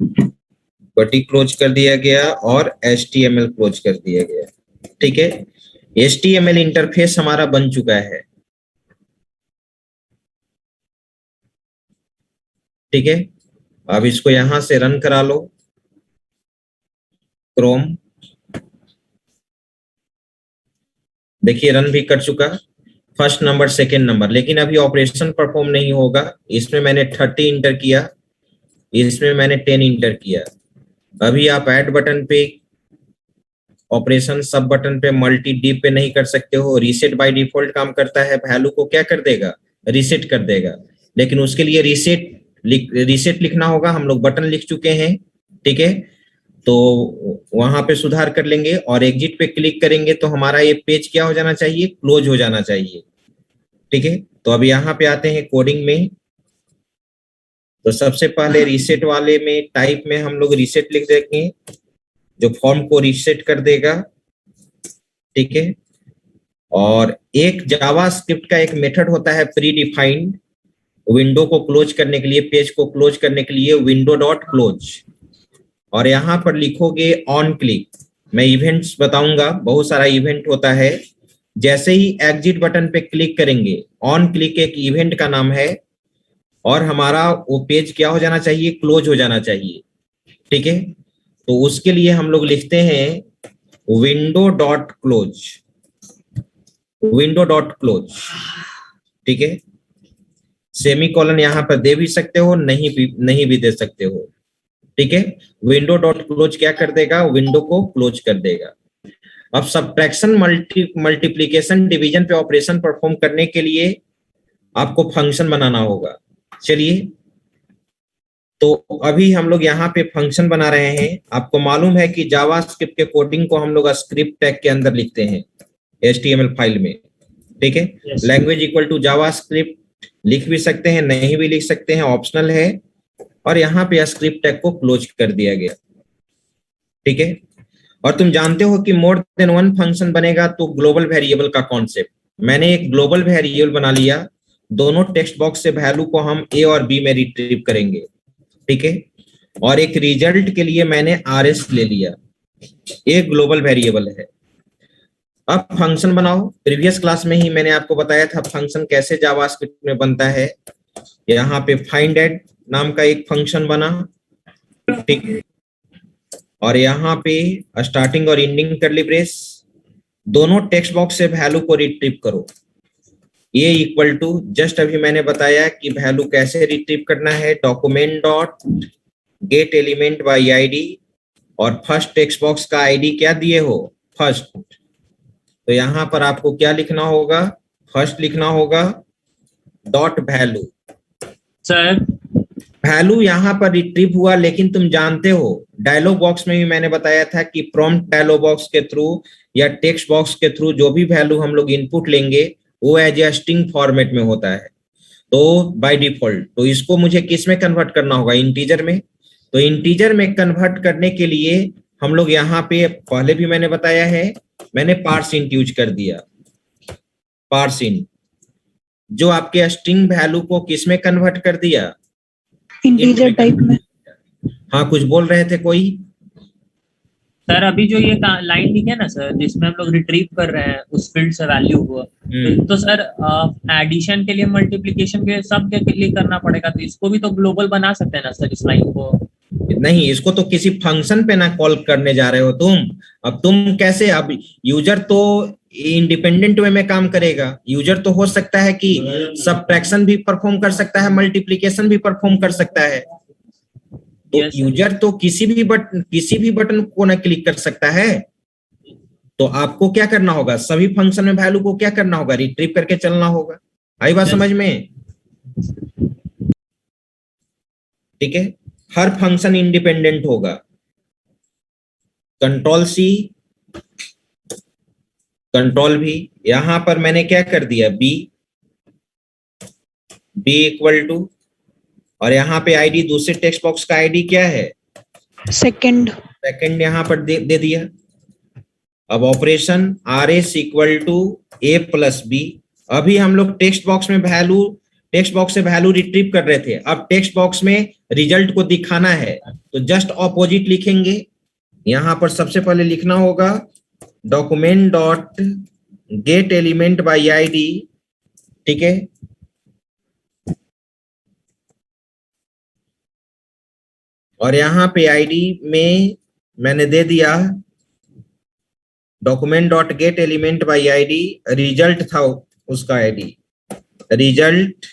Body close कर दिया गया और HTML क्लोज कर दिया गया। ठीक है, HTML इंटरफेस हमारा बन चुका है। ठीक है, अब इसको यहां से रन करा लो क्रोम। देखिए रन भी कर चुका, फर्स्ट नंबर सेकेंड नंबर, लेकिन अभी ऑपरेशन परफॉर्म नहीं होगा। इसमें मैंने 30 इंटर किया, इसमें मैंने 10 इंटर किया। अभी आप ऐड बटन पे ऑपरेशन, सब बटन पे, मल्टी डीप पे नहीं कर सकते हो। रीसेट बाय डिफॉल्ट काम करता है, वैल्यू को क्या कर देगा, रीसेट कर देगा। लेकिन उसके लिए रीसेट लिखना होगा, हम लोग बटन लिख चुके हैं। ठीक है, तो वहां पे सुधार कर लेंगे और एग्जिट पे क्लिक करेंगे तो हमारा ये पेज क्या हो जाना चाहिए, क्लोज हो जाना चाहिए। ठीक है, तो अब यहाँ पे आते हैं कोडिंग में। तो सबसे पहले रीसेट वाले में टाइप में हम लोग रीसेट लिख देंगे, जो फॉर्म को रीसेट कर देगा। ठीक है, और एक जावास्क्रिप्ट का एक मेथड होता है प्री डिफाइंड, विंडो को क्लोज करने के लिए, पेज को क्लोज करने के लिए, विंडो डॉट क्लोज। और यहां पर लिखोगे ऑन क्लिक। मैं इवेंट्स बताऊंगा, बहुत सारा इवेंट होता है। जैसे ही एग्जिट बटन पे क्लिक करेंगे, ऑन क्लिक एक इवेंट का नाम है, और हमारा वो पेज क्या हो जाना चाहिए, क्लोज हो जाना चाहिए। ठीक है, तो उसके लिए हम लोग लिखते हैं window dot close, window dot close. ठीक है, सेमी कॉलन यहां पर दे भी सकते हो, नहीं भी दे सकते हो। ठीक है, विंडो डॉट क्लोज क्या कर देगा, विंडो को क्लोज कर देगा। अब सब्ट्रैक्शन, मल्टीप्लीकेशन, डिवीजन पे ऑपरेशन परफॉर्म करने के लिए आपको फंक्शन बनाना होगा। चलिए, तो अभी हम लोग यहाँ पे फंक्शन बना रहे हैं। आपको मालूम है कि जावास्क्रिप्ट के कोडिंग को हम लोग स्क्रिप्ट टैग के अंदर लिखते हैं HTML फाइल में। ठीक है, लैंग्वेज इक्वल टू जावास्क्रिप्ट लिख भी सकते हैं, नहीं भी लिख सकते हैं, ऑप्शनल है। और यहाँ पे स्क्रिप्ट टैग को क्लोज कर दिया गया। ठीक है, और तुम जानते हो कि मोर देन वन फंक्शन बनेगा तो ग्लोबल वेरिएबल का कॉन्सेप्ट, मैंने एक ग्लोबल वेरिएबल बना लिया। दोनों टेक्स्ट बॉक्स से वैल्यू को हम A और B में रिट्रीव करेंगे। ठीक है, और एक रिजल्ट के लिए मैंने RS ले लिया, एक ग्लोबल वेरिएबल है। अब फंक्शन बनाओ। प्रीवियस क्लास में ही मैंने आपको बताया था फंक्शन कैसे जावास्क्रिप्ट में बनता है। यहाँ पे फाइंड एट नाम का एक फंक्शन बना। ठीक है, और यहाँ पे स्टार्टिंग और एंडिंग कर्ली ब्रेस, दोनों टेक्स्ट बॉक्स से वैल्यू को रिट्रीव करो। ये इक्वल टू, जस्ट अभी मैंने बताया कि वैल्यू कैसे रिट्रीव करना है, document dot get element by ID, और फर्स्ट टेक्स्ट बॉक्स का आईडी क्या दिए हो, फर्स्ट। तो यहां पर आपको क्या लिखना होगा, फर्स्ट लिखना होगा, डॉट वैल्यू। सर वैल्यू यहाँ पर रिट्रीव हुआ, लेकिन तुम जानते हो डायलॉग बॉक्स में भी मैंने बताया था कि प्रॉम्प्ट डायलॉग बॉक्स के थ्रू या टेक्स्ट बॉक्स के थ्रू जो भी वैल्यू हम लोग इनपुट लेंगे वो एज ए स्ट्रिंग फॉर्मेट में होता है, तो बाय डिफॉल्ट। तो इसको मुझे किस में कन्वर्ट करना होगा, इंटीजर में। तो इंटीजर में कन्वर्ट करने के लिए हम लोग यहाँ पे, पहले भी मैंने बताया है, मैंने पार्सिंट यूज कर दिया। पार्सिंट जो आपके स्ट्रिंग वैल्यू को किस में कन्वर्ट कर दिया, इंटीजर टाइप में। हाँ, कुछ बोल रहे थे कोई। सर अभी जो ये लाइन लिखे ना सर, जिसमें हम लोग रिट्रीव कर रहे हैं उस फील्ड से वैल्यू को, तो सर एडिशन के लिए, मल्टीप्लिकेशन के लिए, सब के लिए करना पड़ेगा। तो इसको भी तो ग्लोबल बना सकते हैं ना सर, इस लाइन को। नहीं, इसको तो किसी फंक्शन पे ना कॉल करने जा रहे हो तुम। अब तुम कैसे, अब यूजर तो इंडिपेंडेंट वे में काम करेगा। यूजर तो हो सकता है कि सब्ट्रैक्शन भी परफॉर्म कर सकता है, मल्टीप्लिकेशन भी परफॉर्म कर सकता है। तो यूजर तो किसी भी बटन को ना क्लिक कर सकता है। तो आपको क्या करना होगा, सभी फंक्शन में वैल्यू को क्या करना होगा, रिट्रीव करके चलना होगा। आई बात समझ में। ठीक है, हर फंक्शन इंडिपेंडेंट होगा। कंट्रोल C, कंट्रोल V, यहां पर मैंने क्या कर दिया, B इक्वल टू, और यहाँ पे आईडी, दूसरे टेक्स्ट बॉक्स का आईडी क्या है, सेकंड यहाँ पर दे दिया। अब operation RS equal to A plus B। अभी हम लोग टेक्स्ट बॉक्स में वैल्यू टेक्स्ट बॉक्स से वैल्यू रिट्रीव कर रहे थे, अब टेक्स्ट बॉक्स में रिजल्ट को दिखाना है तो जस्ट ऑपोजिट लिखेंगे। यहां पर सबसे पहले लिखना होगा document dot get element by ID, ठीक है। और यहां पे आईडी में मैंने दे दिया document dot get element by ID, result था उसका ID, result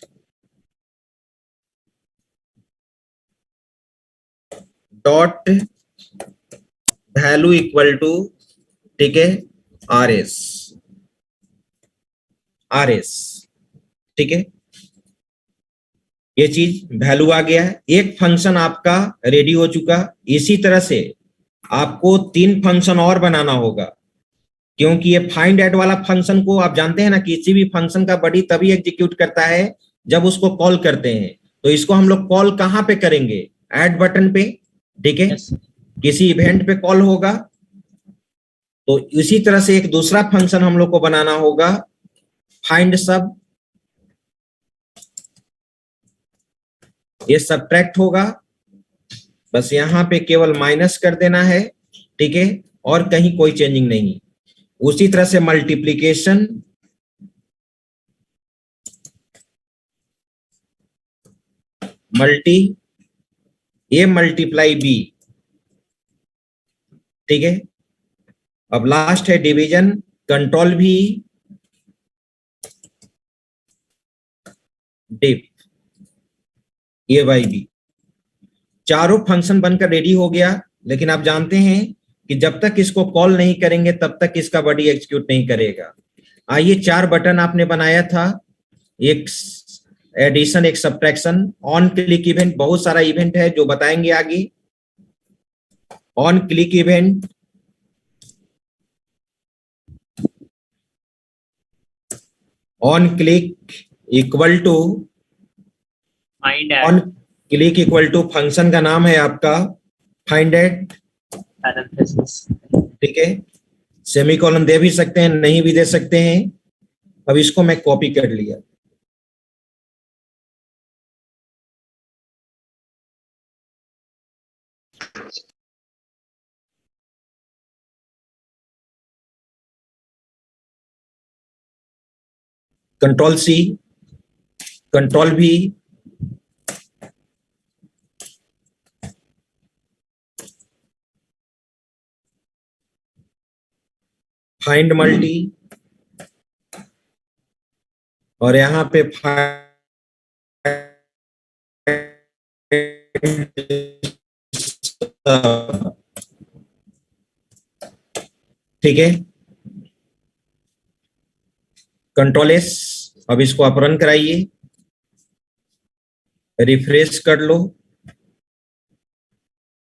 dot value equal to, ठीक है, RS, ठीक है। ये चीज वैल्यू आ गया है, एक फंक्शन आपका रेडी हो चुका। इसी तरह से आपको 3 फंक्शन और बनाना होगा, क्योंकि ये फाइंड एट वाला फंक्शन को आप जानते हैं ना, किसी भी फंक्शन का बॉडी तभी एग्जीक्यूट करता है जब उसको कॉल करते हैं। तो इसको हम लोग कॉल कहां पे करेंगे, ऐड बटन पे, ठीक है। किसी इवेंट पे कॉल होगा। तो इसी तरह से एक दूसरा फंक्शन हम लोग को बनाना होगा, फाइंड सब, ये सबट्रैक्ट होगा, बस यहां पे केवल माइनस कर देना है, ठीक है, और कहीं कोई चेंजिंग नहीं। उसी तरह से multiplication, multi A multiply B, ठीक है। अब लास्ट है डिवीजन, कंट्रोल भी डिप ए बाई बी। चारों फंक्शन बनकर रेडी हो गया, लेकिन आप जानते हैं कि जब तक इसको कॉल नहीं करेंगे तब तक इसका बॉडी एग्जीक्यूट नहीं करेगा। आइए 4 बटन आपने बनाया था, एक एडिशन, एक सब्ट्रैक्शन, ऑन क्लिक इवेंट, बहुत सारा इवेंट है जो बताएंगे आगे। On click event, on click equal to, find on click equal to function का नाम है आपका फाइंड एट, ठीक है। सेमीकोलन दे भी सकते हैं, नहीं भी दे सकते हैं। अब इसको मैं कॉपी कर लिया, control C, control V, find multi, और यहां पे ठीक है, कंट्रोल S। अब इसको आप रन कराइए, रिफ्रेश कर लो।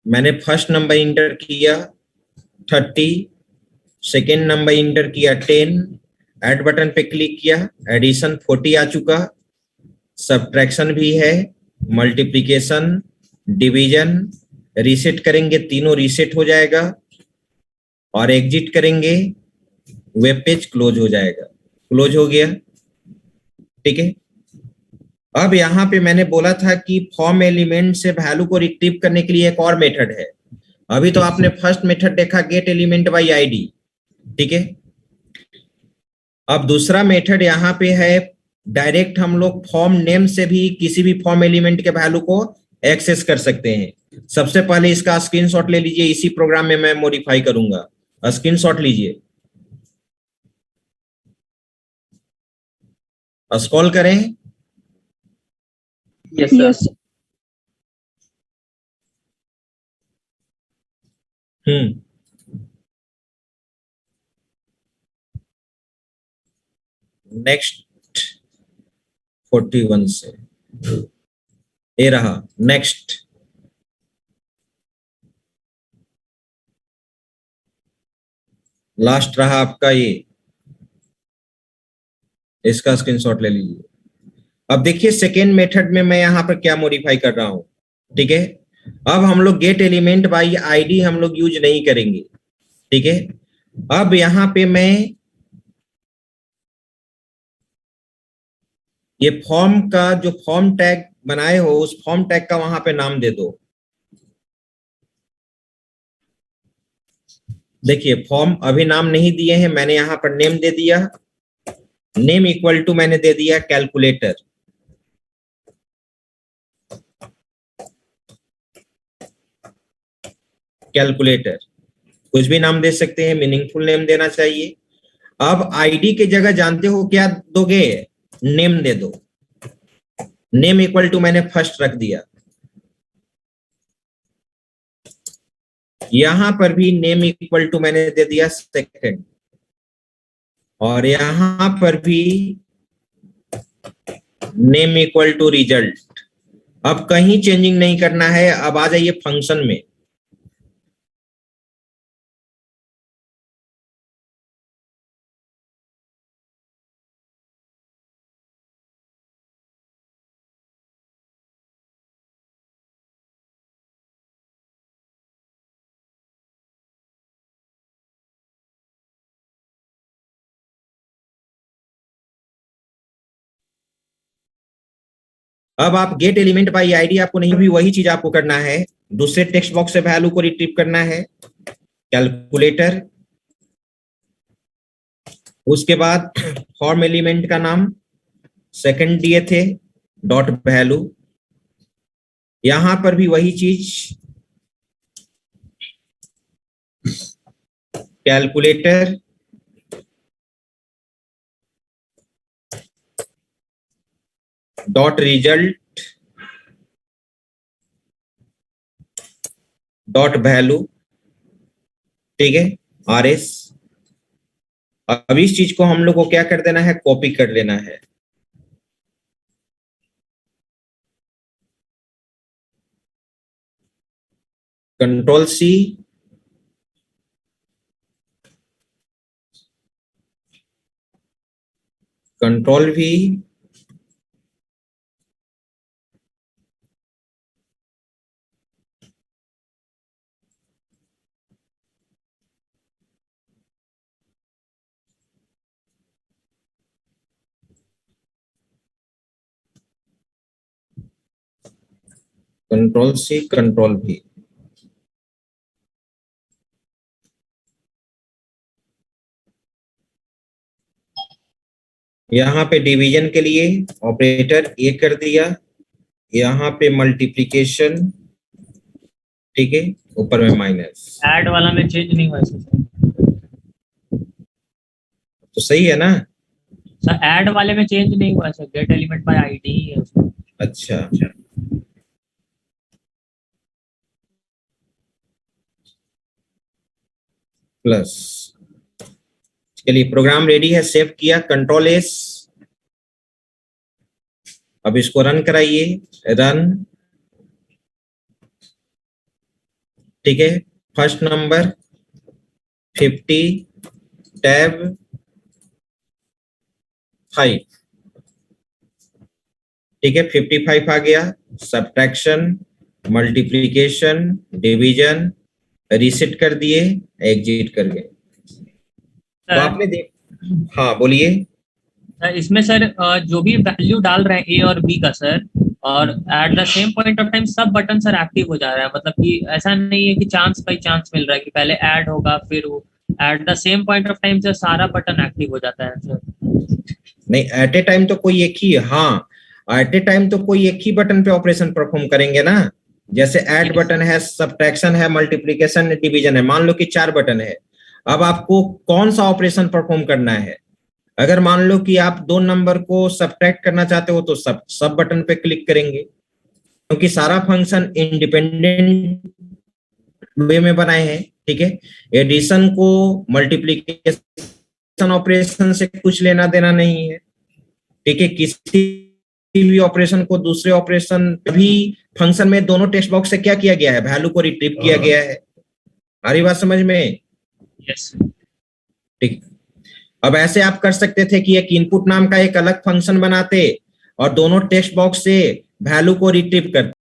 मैंने फर्स्ट नंबर इंटर किया 30, सेकेंड नंबर इंटर किया 10, ऐड बटन पे क्लिक किया, एडिशन 40 आ चुका, सब्ट्रैक्शन भी है, मल्टीप्लिकेशन, डिवीजन, रीसेट करेंगे, तीनों रीसेट हो जाएगा, और एग्जिट करेंगे, वेब पेज क्लोज हो जाएगा। क्लोज हो गया, ठीक है। अब यहां पे मैंने बोला था कि फॉर्म एलिमेंट से वैल्यू को रिट्रीव करने के लिए एक और मेथड है। अभी तो आपने फर्स्ट मेथड देखा गेट एलिमेंट बाय आईडी, ठीक है। अब दूसरा मेथड यहां पे है, डायरेक्ट हम लोग फॉर्म नेम से भी किसी भी फॉर्म एलिमेंट के वैल्यू को एक्सेस कर सकते हैं। सबसे पहले इसका स्क्रीनशॉट ले लीजिए, इसी प्रोग्राम में मैं मॉडिफाई करूंगा। स्क्रीनशॉट लीजिए, स्क्रॉल करें, यस Yes. सर। नेक्स्ट 41 से ये रहा नेक्स्ट, लास्ट रहा आपका ये, इसका स्क्रीनशॉट ले लीजिए। अब देखिए सेकेंड मेथड में मैं यहां पर क्या मॉडिफाई कर रहा हूं, ठीक है। अब हम लोग गेट एलिमेंट बाय आईडी हम लोग यूज नहीं करेंगे, ठीक है। अब यहां पे मैं ये फॉर्म का जो फॉर्म टैग बनाए हो उस फॉर्म टैग का वहां पे नाम दे दो। देखिए फॉर्म अभी नाम नहीं दिए हैं, मैंने यहां पर नेम दे दिया। नेम इक्वल टू मैंने दे दिया कैलकुलेटर। कैलकुलेटर कुछ भी नाम दे सकते हैं, मीनिंगफुल नेम देना चाहिए। अब आईडी के जगह जानते हो क्या दोगे? नेम दे दो। नेम इक्वल टू मैंने फर्स्ट रख दिया। यहां पर भी नेम इक्वल टू मैंने दे दिया सेकंड, और यहां पर भी नेम इक्वल टू रिजल्ट। अब कहीं चेंजिंग नहीं करना है। अब आ जाइए फंक्शन में। अब आप गेट एलिमेंट बाई आईडी आपको नहीं, भी वही चीज आपको करना है। दूसरे टेक्स्ट बॉक्स से वैल्यू को रिट्रीव करना है, कैलकुलेटर। उसके बाद फॉर्म एलिमेंट का नाम सेकंड दिए थे, डॉट वैल्यू। यहां पर भी वही चीज, calculator dot result dot value, ठीक है, RS। अब इस चीज को हम लोग को क्या कर देना है, कॉपी कर लेना है। Control C, control V, control C, control V। यहाँ पे डिवीजन के लिए ऑपरेटर ए कर दिया, यहाँ पे मल्टीप्लिकेशन, ठीक है, ऊपर में माइनस। ऐड वाला में चेंज नहीं हुआ सर। तो सही है ना? सर ऐड वाले में चेंज नहीं हुआ sir, get element by ID ही है उसमें। अच्छा, प्लस। चलिए प्रोग्राम रेडी है, सेव किया, कंट्रोल S। अब इसको रन कराइए, रन, ठीक है। फर्स्ट नंबर 50 टैब 5, ठीक है, 55 आ गया। सब्ट्रैक्शन, मल्टीप्लिकेशन, डिवीजन, रीसेट कर दिए, एग्जिट कर गए। तो आपने देख, हाँ बोलिए। सर इसमें सर जो भी वैल्यू डाल रहे हैं ए और बी का सर, और at the same point of time सब बटन सर एक्टिव हो जा रहा है। मतलब कि ऐसा नहीं है कि चांस बाई चांस मिल रहा है कि पहले ऐड होगा फिर वो, at the same point of time sir सारा बटन एक्टिव हो जाता है सर। नहीं, एट ए टाइम तो कोई एक ही, हाँ एट ए टाइम तो कोई एक ही बटन पे ऑपरेशन परफॉर्म करेंगे ना। जैसे ऐड बटन है, सब्ट्रैक्शन है, मल्टीप्लिकेशन, डिवीजन है, मान लो कि 4 बटन है। अब आपको कौन सा ऑपरेशन परफॉर्म करना है? अगर मान लो कि आप 2 नंबर को सब्ट्रैक्ट करना चाहते हो तो सब बटन पे क्लिक करेंगे, क्योंकि सारा फंक्शन इंडिपेंडेंट वे में बनाए हैं, ठीक है। एडिशन को मल्टीप्लिकेशन ऑपरेशन से कुछ लेना देना नहीं है, ठीक है। किसी भी ऑपरेशन को दूसरे ऑपरेशन भी फंक्शन में दोनों टेक्स्ट बॉक्स से क्या किया गया है, वैल्यू को रिट्रीव किया गया है। आ रही बात समझ में? यस, ठीक। अब ऐसे आप कर सकते थे कि एक इनपुट नाम का एक अलग फंक्शन बनाते और दोनों टेक्स्ट बॉक्स से वैल्यू को रिट्रीव करते।